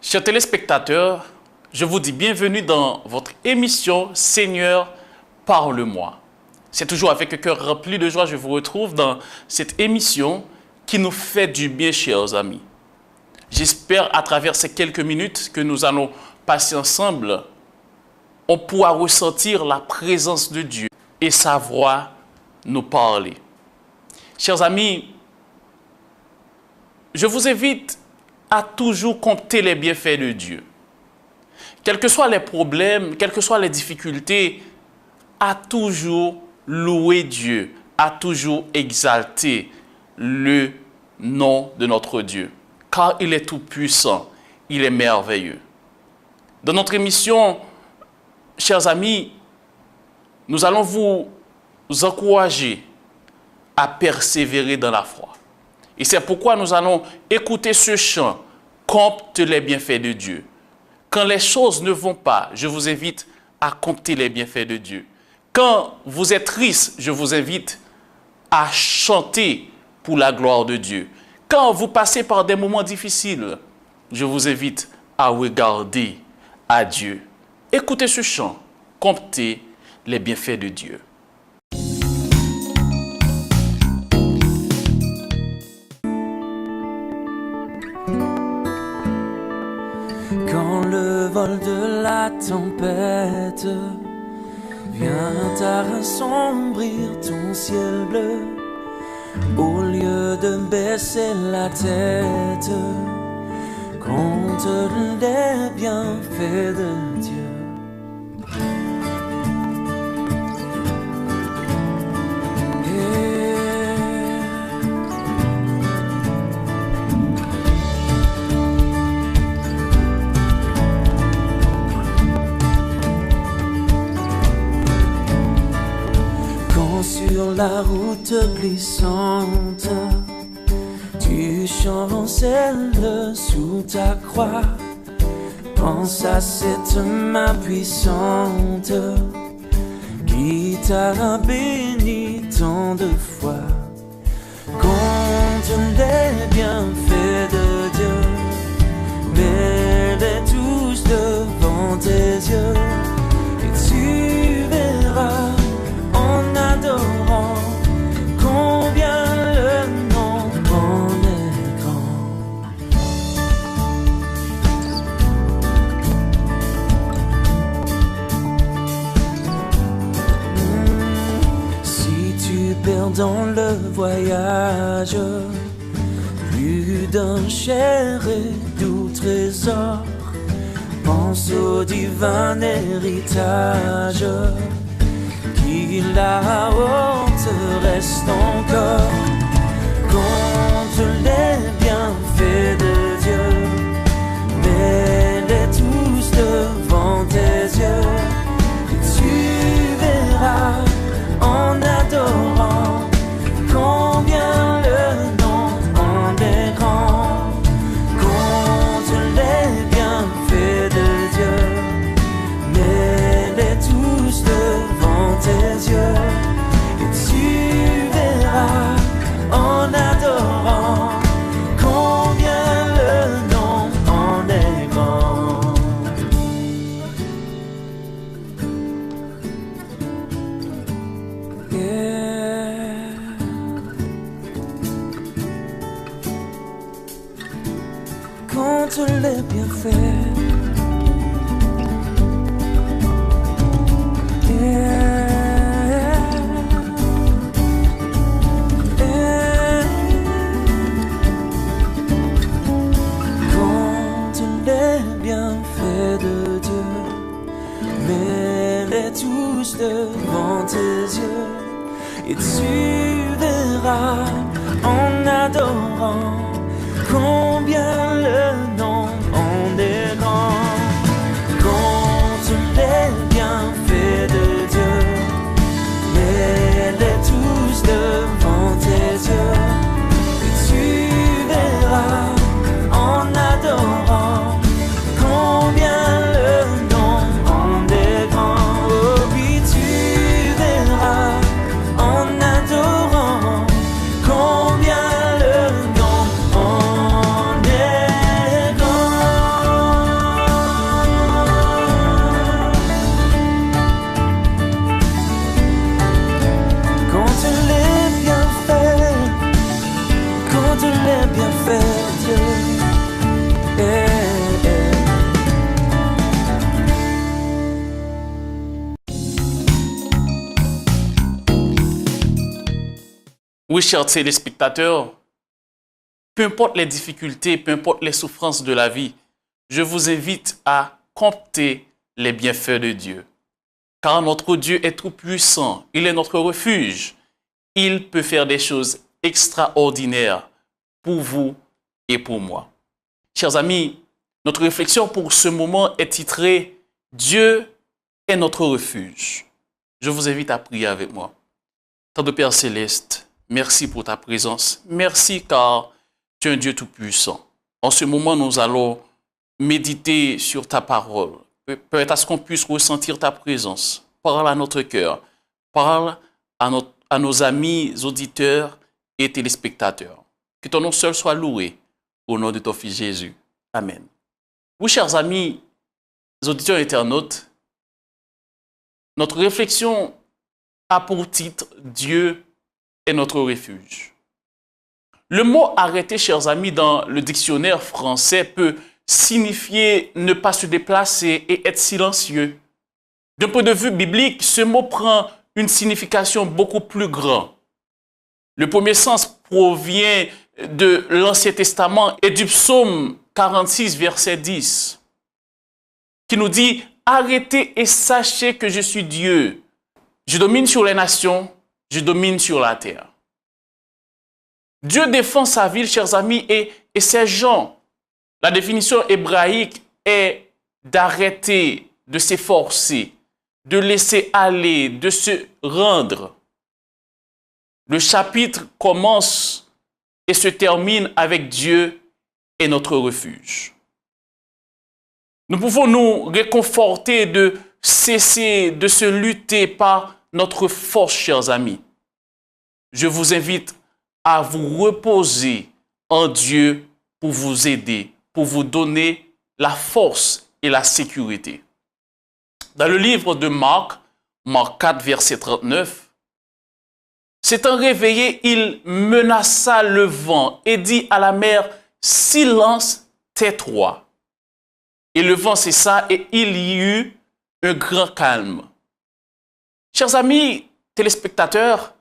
Chers téléspectateurs, je vous dis bienvenue dans votre émission Seigneur, parle-moi. C'est toujours avec un cœur rempli de joie que je vous retrouve dans cette émission qui nous fait du bien, chers amis. J'espère à travers ces quelques minutes que nous allons passer ensemble, on pourra ressentir la présence de Dieu et sa voix nous parler. Chers amis, je vous invite à toujours compter les bienfaits de Dieu. Quels que soient les problèmes, quelles que soient les difficultés, à toujours louer Dieu, à toujours exalter le nom de notre Dieu. Car il est tout puissant, il est merveilleux. Dans notre émission, chers amis, nous allons vous encourager à persévérer dans la foi. Et c'est pourquoi nous allons écouter ce chant, compte les bienfaits de Dieu. Quand les choses ne vont pas, je vous invite à compter les bienfaits de Dieu. Quand vous êtes triste, je vous invite à chanter pour la gloire de Dieu. Quand vous passez par des moments difficiles, je vous invite à regarder à Dieu. Écoutez ce chant, comptez les bienfaits de Dieu. Quand le vol de la tempête vient à assombrir ton ciel bleu, au lieu de baisser la tête, compte les bienfaits de Dieu. Sur la route glissante, tu chancelles sous ta croix. Pense à cette main puissante qui t'a béni tant de fois. Compte les bienfaits de Dieu, mets-les tous devant tes yeux, et tu verras combien le nom en est grand. Si tu perds dans le voyage plus d'un cher et doux trésor, pense au divin héritage qui là-haut te reste encore. Compte les bienfaits de Dieu, mets-les tous devant tes yeux, et tu verras en adorant combien le nom en est grand. Compte les bienfaits de Dieu, mets-les tous devant tes yeux, et tu verras en adorant combien le nom en est grand. Yeah. Compte les bienfaits. Tous devant tes yeux, et tu verras en adorant combien le nom en est grand. Compte les bienfaits de Dieu, mets-les tous devant tes yeux, et tu verras en adorant combien le nom en est grand. En adorant combien le nom en est Oui, chers téléspectateurs, peu importe les difficultés, peu importe les souffrances de la vie, je vous invite à compter les bienfaits de Dieu. Car notre Dieu est tout puissant, il est notre refuge. Il peut faire des choses extraordinaires pour vous et pour moi. Chers amis, notre réflexion pour ce moment est titrée « Dieu est notre refuge ». Je vous invite à prier avec moi. Tendre Père Céleste, merci pour ta présence. Merci car tu es un Dieu tout-puissant. En ce moment, nous allons méditer sur ta parole. Peut-être à ce qu'on puisse ressentir ta présence. Parle à notre cœur. Parle à nos amis auditeurs et téléspectateurs. Que ton nom seul soit loué. Au nom de ton Fils Jésus. Amen. Oui, chers amis, auditeurs et internautes, notre réflexion a pour titre « Dieu est notre refuge ». Le mot « arrêter », chers amis, dans le dictionnaire français peut signifier ne pas se déplacer et être silencieux. D'un point de vue biblique, ce mot prend une signification beaucoup plus grande. Le premier sens provient de l'Ancien Testament et du psaume 46, verset 10, qui nous dit « Arrêtez et sachez que je suis Dieu. Je domine sur les nations, je domine sur la terre. » Dieu défend sa ville, chers amis, et ses gens. La définition hébraïque est d'arrêter, de s'efforcer, de laisser aller, de se rendre. Le chapitre commence et se termine avec Dieu est notre refuge. Nous pouvons nous réconforter de cesser de se lutter par notre force, chers amis. Je vous invite à vous reposer en Dieu pour vous aider, pour vous donner la force et la sécurité. Dans le livre de Marc, Marc 4, verset 39, s'étant réveillé, il menaça le vent et dit à la mer, « Silence, tais-toi. » Et le vent cessa et il y eut un grand calme. Chers amis téléspectateurs,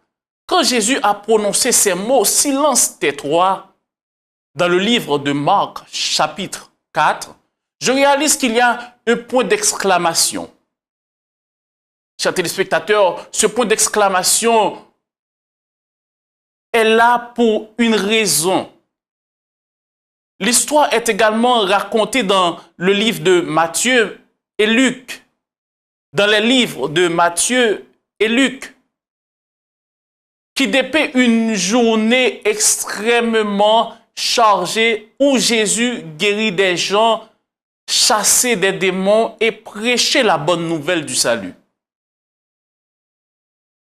quand Jésus a prononcé ces mots, « Silence, tais-toi », dans le livre de Marc, chapitre 4, je réalise qu'il y a un point d'exclamation. Chers téléspectateurs, ce point d'exclamation est là pour une raison. L'histoire est également racontée dans le livre de Matthieu et Luc. Dans les livres de Matthieu et Luc, qui dépeint une journée extrêmement chargée où Jésus guérit des gens, chassait des démons et prêchait la bonne nouvelle du salut.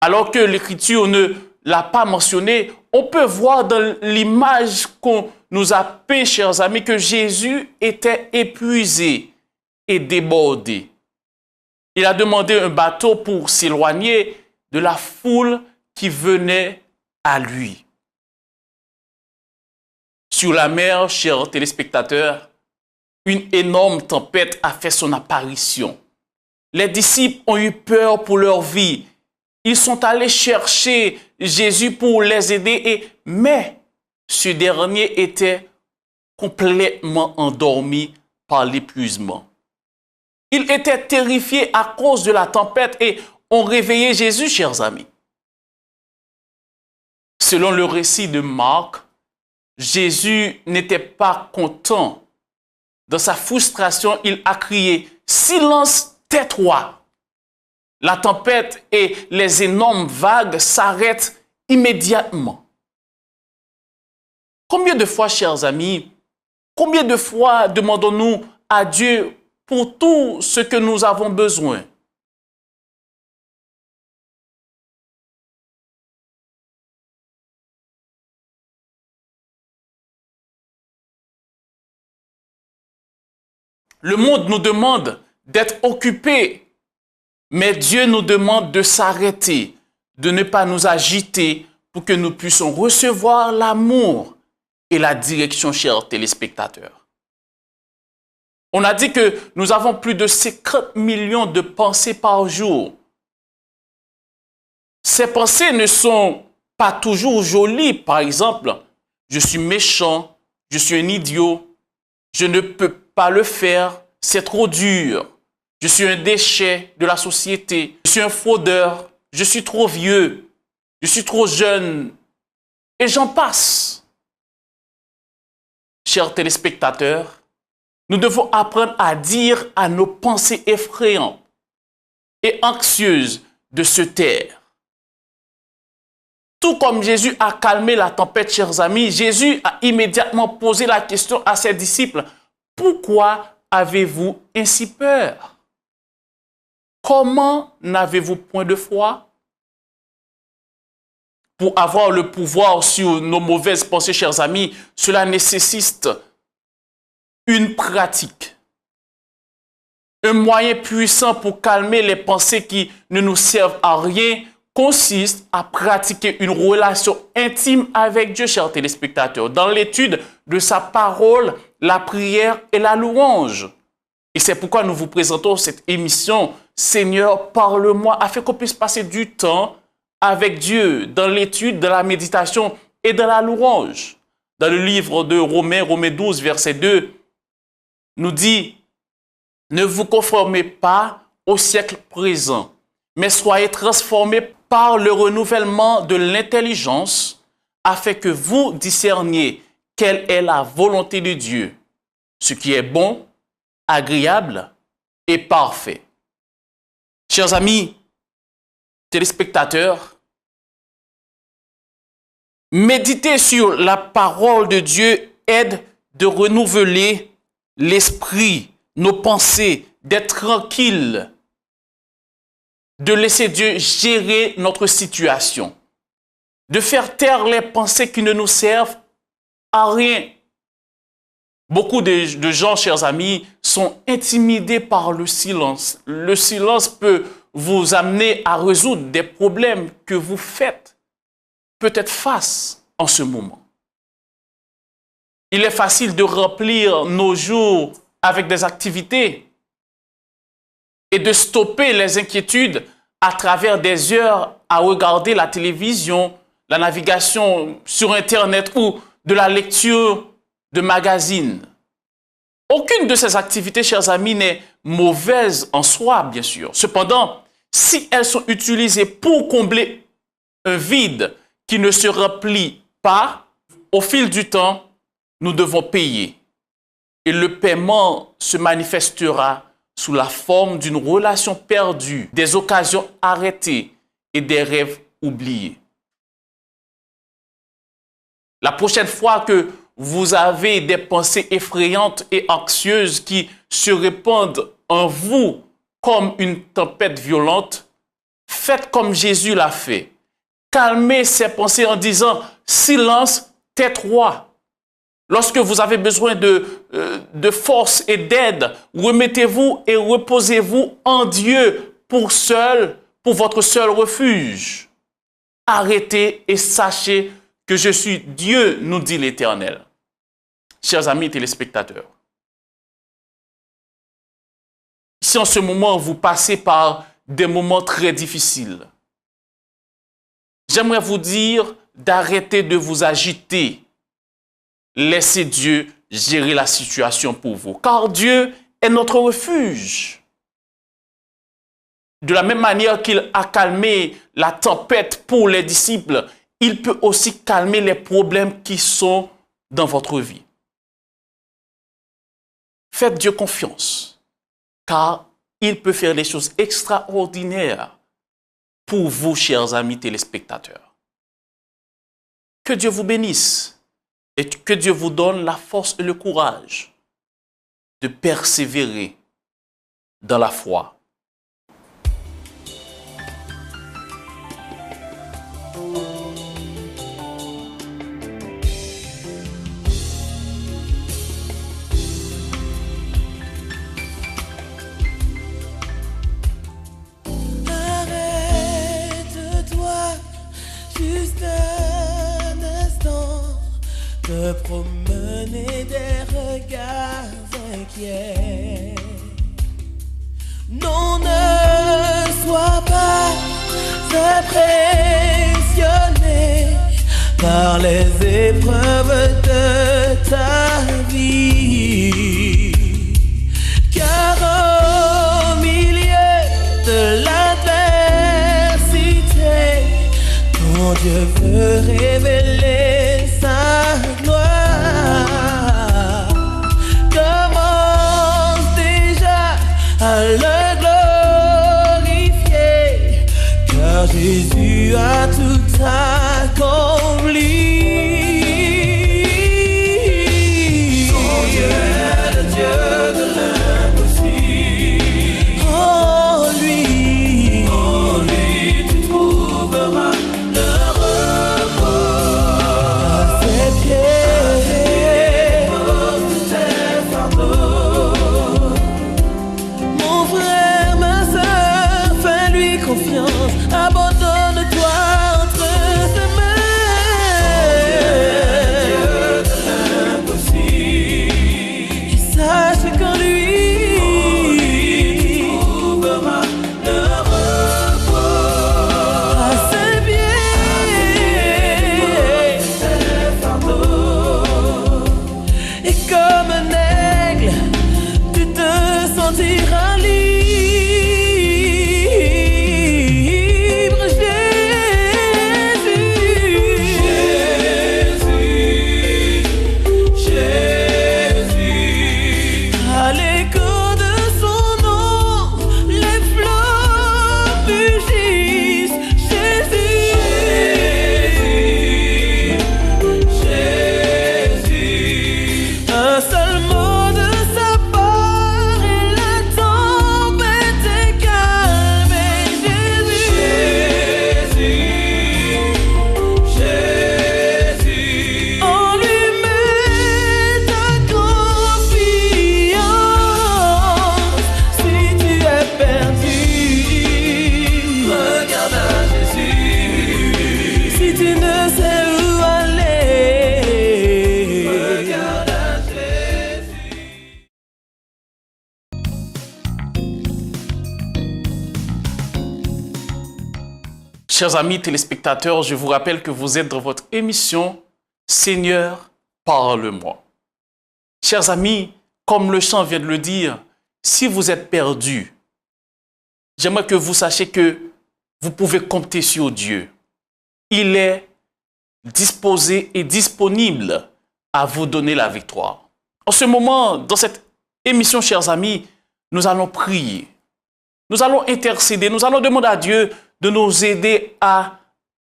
Alors que l'Écriture ne l'a pas mentionné, on peut voir dans l'image qu'on nous a peint, chers amis, que Jésus était épuisé et débordé. Il a demandé un bateau pour s'éloigner de la foule qui venait à lui. Sur la mer, chers téléspectateurs, une énorme tempête a fait son apparition. Les disciples ont eu peur pour leur vie. Ils sont allés chercher Jésus pour les aider, mais ce dernier était complètement endormi par l'épuisement. Ils étaient terrifiés à cause de la tempête et ont réveillé Jésus, chers amis. Selon le récit de Marc, Jésus n'était pas content. Dans sa frustration, il a crié « Silence, tais-toi !» La tempête et les énormes vagues s'arrêtent immédiatement. Combien de fois, chers amis, combien de fois demandons-nous à Dieu pour tout ce que nous avons besoin? Le monde nous demande d'être occupés, mais Dieu nous demande de s'arrêter, de ne pas nous agiter pour que nous puissions recevoir l'amour et la direction, chers téléspectateurs. On a dit que nous avons plus de 50 millions de pensées par jour. Ces pensées ne sont pas toujours joli. Par exemple, je suis méchant, je suis un idiot, je ne peux pas le faire, c'est trop dur. Je suis un déchet de la société, je suis un fraudeur, je suis trop vieux, je suis trop jeune, et j'en passe. Chers téléspectateurs, nous devons apprendre à dire à nos pensées effrayantes et anxieuses de se taire. Tout comme Jésus a calmé la tempête, chers amis, Jésus a immédiatement posé la question à ses disciples, « Pourquoi avez-vous ainsi peur? Comment n'avez-vous point de foi? » Pour avoir le pouvoir sur nos mauvaises pensées, chers amis, cela nécessite une pratique. Un moyen puissant pour calmer les pensées qui ne nous servent à rien consiste à pratiquer une relation intime avec Dieu, chers téléspectateurs, dans l'étude de sa parole, la prière et la louange. Et c'est pourquoi nous vous présentons cette émission « Seigneur, parle-moi » afin qu'on puisse passer du temps avec Dieu dans l'étude, dans la méditation et dans la louange. Dans le livre de Romains 12, verset 2, nous dit « Ne vous conformez pas au siècle présent, mais soyez transformés par le renouvellement de l'intelligence, afin que vous discerniez quelle est la volonté de Dieu, ce qui est bon, agréable et parfait. » Chers amis, téléspectateurs, méditer sur la parole de Dieu aide de renouveler l'esprit, nos pensées, d'être tranquille, de laisser Dieu gérer notre situation, de faire taire les pensées qui ne nous servent à rien. Beaucoup de gens, chers amis, sont intimidés par le silence. Le silence peut vous amener à résoudre des problèmes que vous faites peut-être face en ce moment. Il est facile de remplir nos jours avec des activités et de stopper les inquiétudes à travers des heures à regarder la télévision, la navigation sur Internet ou de la lecture de magazines. Aucune de ces activités, chers amis, n'est mauvaise en soi, bien sûr. Cependant, si elles sont utilisées pour combler un vide qui ne se remplit pas, au fil du temps, nous devons payer. Et le paiement se manifestera sous la forme d'une relation perdue, des occasions arrêtées et des rêves oubliés. La prochaine fois que vous avez des pensées effrayantes et anxieuses qui se répandent en vous comme une tempête violente, faites comme Jésus l'a fait. Calmez ces pensées en disant « Silence, tais-toi ». Lorsque vous avez besoin de force et d'aide, remettez-vous et reposez-vous en Dieu pour votre seul refuge. Arrêtez et sachez que je suis Dieu, nous dit l'Éternel. Chers amis téléspectateurs, si en ce moment vous passez par des moments très difficiles, j'aimerais vous dire d'arrêter de vous agiter. Laissez Dieu gérer la situation pour vous, car Dieu est notre refuge. De la même manière qu'il a calmé la tempête pour les disciples, il peut aussi calmer les problèmes qui sont dans votre vie. Faites Dieu confiance, car il peut faire des choses extraordinaires pour vous, chers amis téléspectateurs. Que Dieu vous bénisse. Et que Dieu vous donne la force et le courage de persévérer dans la foi. Arrête-toi juste un instant. Te promener des regards inquiets. Non, ne sois pas impressionné par les épreuves de ta vie. Car au milieu de l'adversité, ton Dieu veut révéler sa gloire. Commence déjà à le glorifier, car Jésus a tout accompli. Ton Dieu est le Dieu de l'impossible. En lui tu trouveras le repos. À ses pieds, pose tes fardeaux. Mon frère, ma soeur, fais-lui confiance, abandonne-toi entre ses mains. Qu'il sache qu'en lui tu trouveras le repos. À ses pieds, tes fardeaux. Et comme un aigle, tu te sentiras libre. Jésus, à l'écho de son nom, les flots mugissent. Jésus, un seul mot de sa part et la tempête est calmée. Jésus, en lui mets ta confiance. Si tu es perdu, regarde à Jésus. Si tu ne sais où aller, regarde à Jésus. Chers amis téléspectateurs, je vous rappelle que vous êtes dans votre émission Seigneur, parle-moi. Chers amis, comme le chant vient de le dire, si vous êtes perdus, j'aimerais que vous sachiez que vous pouvez compter sur Dieu. Il est disposé et disponible à vous donner la victoire. En ce moment, dans cette émission, chers amis, nous allons prier. Nous allons intercéder, nous allons demander à Dieu de nous aider à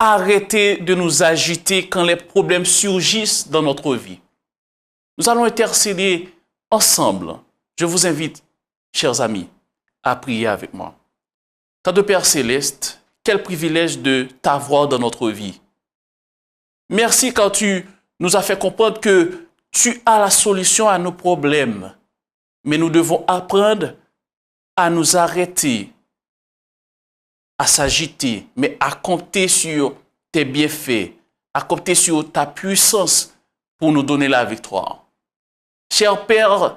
arrêter de nous agiter quand les problèmes surgissent dans notre vie. Nous allons intercéder ensemble. Je vous invite, chers amis, à prier avec moi. Notre Père Céleste, quel privilège de t'avoir dans notre vie. Merci quand tu nous as fait comprendre que tu as la solution à nos problèmes. Mais nous devons apprendre à nous arrêter, à s'agiter, mais à compter sur tes bienfaits, à compter sur ta puissance pour nous donner la victoire. Cher Père,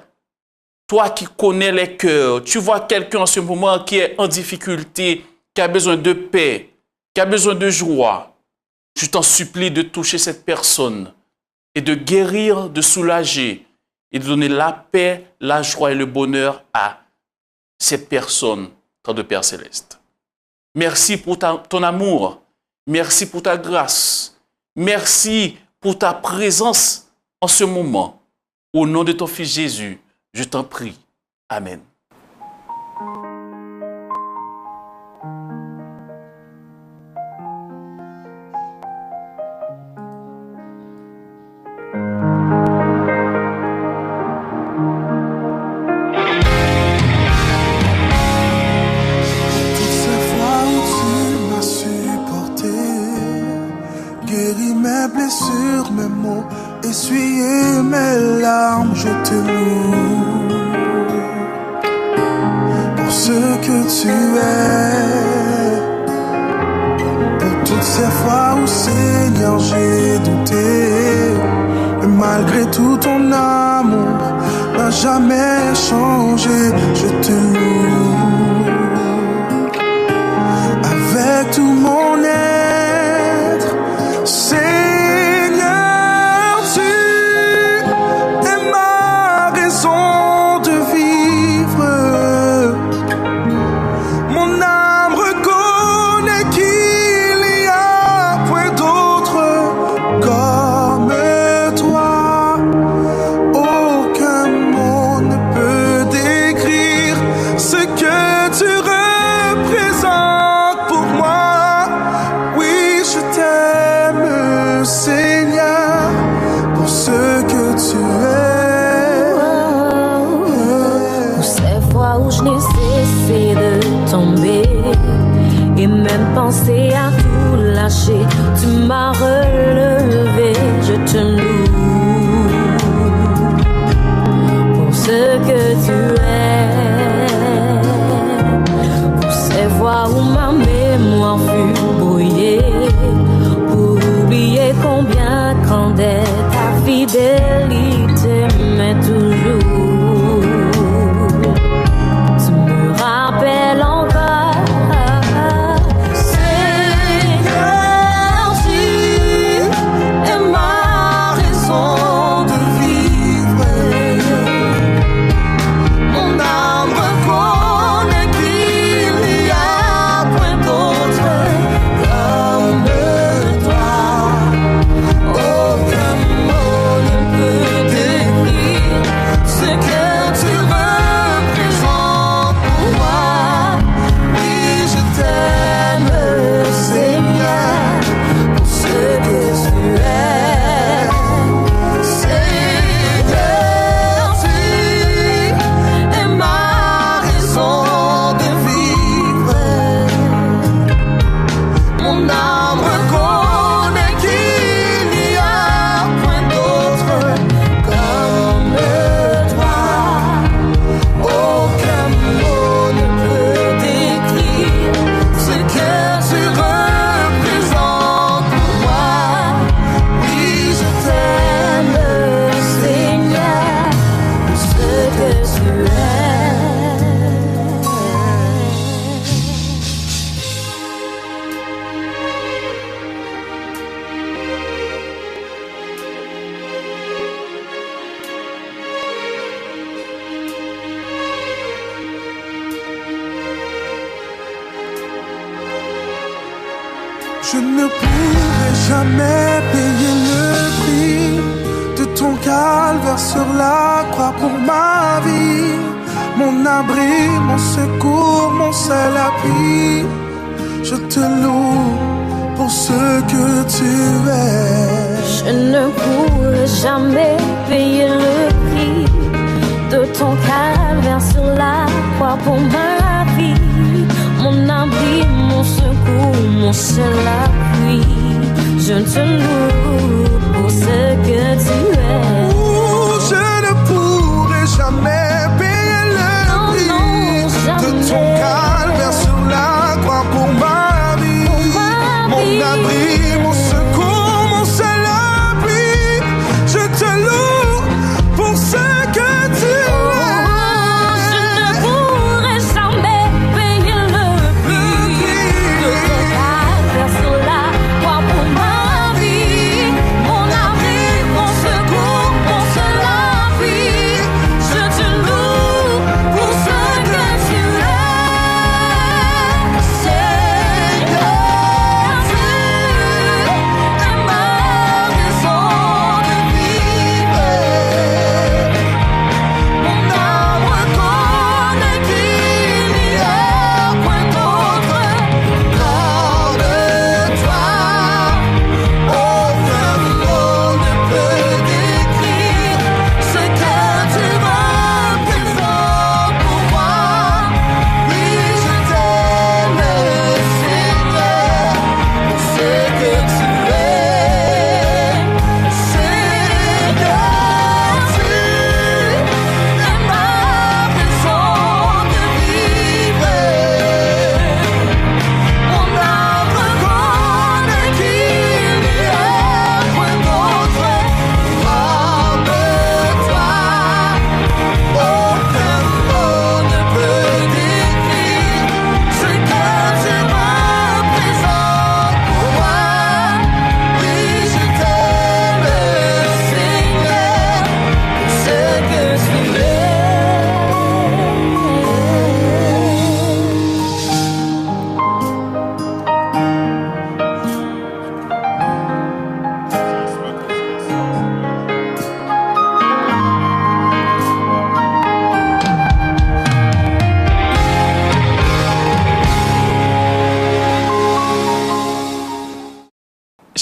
toi qui connais les cœurs, tu vois quelqu'un en ce moment qui est en difficulté, qui a besoin de paix, qui a besoin de joie. Je t'en supplie de toucher cette personne et de guérir, de soulager et de donner la paix, la joie et le bonheur à cette personne, notre Père Céleste. Merci pour ton amour, merci pour ta grâce, merci pour ta présence en ce moment. Au nom de ton Fils Jésus, je t'en prie. Amen. Blessures, mes mots, essuyer mes larmes, je te loue pour ce que tu es, pour toutes ces fois où Seigneur j'ai douté, mais malgré tout ton amour n'a jamais changé, je te loue avec tout mon être, Seigneur. pensé à tout lâcher, tu m'as relevé, je te loue pour ce que tu es, pour ces fois où ma mémoire fut brouillée, pour oublier combien grandait ta fidélité, mais toujours tu me rappelles encore. Je ne pourrai jamais payer le prix de ton calvaire sur la croix pour ma vie. Mon abri, mon secours, mon seul appui. Je te loue pour ce que tu es. Je ne pourrai jamais payer le prix de ton calvaire sur la croix pour ma vie. Mon abri, mon secours, mon seul appui. Je te loue pour ce que tu es. Je ne pourrai jamais payer le prix de ton calvaire sur la croix pour ma vie. Mon abri, mon secours, mon seul appui. Je te loue pour ce que tu es.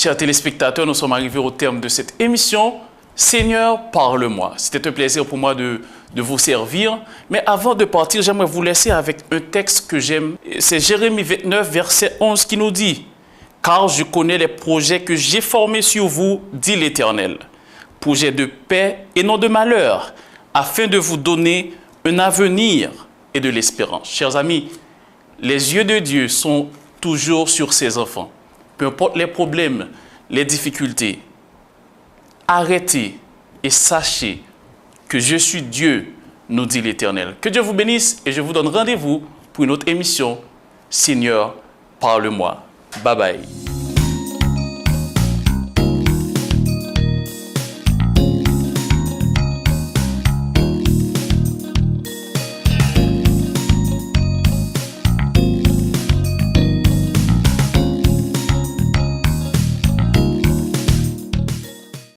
Chers téléspectateurs, nous sommes arrivés au terme de cette émission. Seigneur, parle-moi. C'était un plaisir pour moi de de vous servir. Mais avant de partir, j'aimerais vous laisser avec un texte que j'aime. C'est Jérémie 29, verset 11 qui nous dit « Car je connais les projets que j'ai formés sur vous, dit l'Éternel, projets de paix et non de malheur, afin de vous donner un avenir et de l'espérance. » Chers amis, les yeux de Dieu sont toujours sur ses enfants. Peu importe les problèmes, les difficultés, arrêtez et sachez que je suis Dieu, nous dit l'Éternel. Que Dieu vous bénisse et je vous donne rendez-vous pour une autre émission. Seigneur, parle-moi. Bye bye.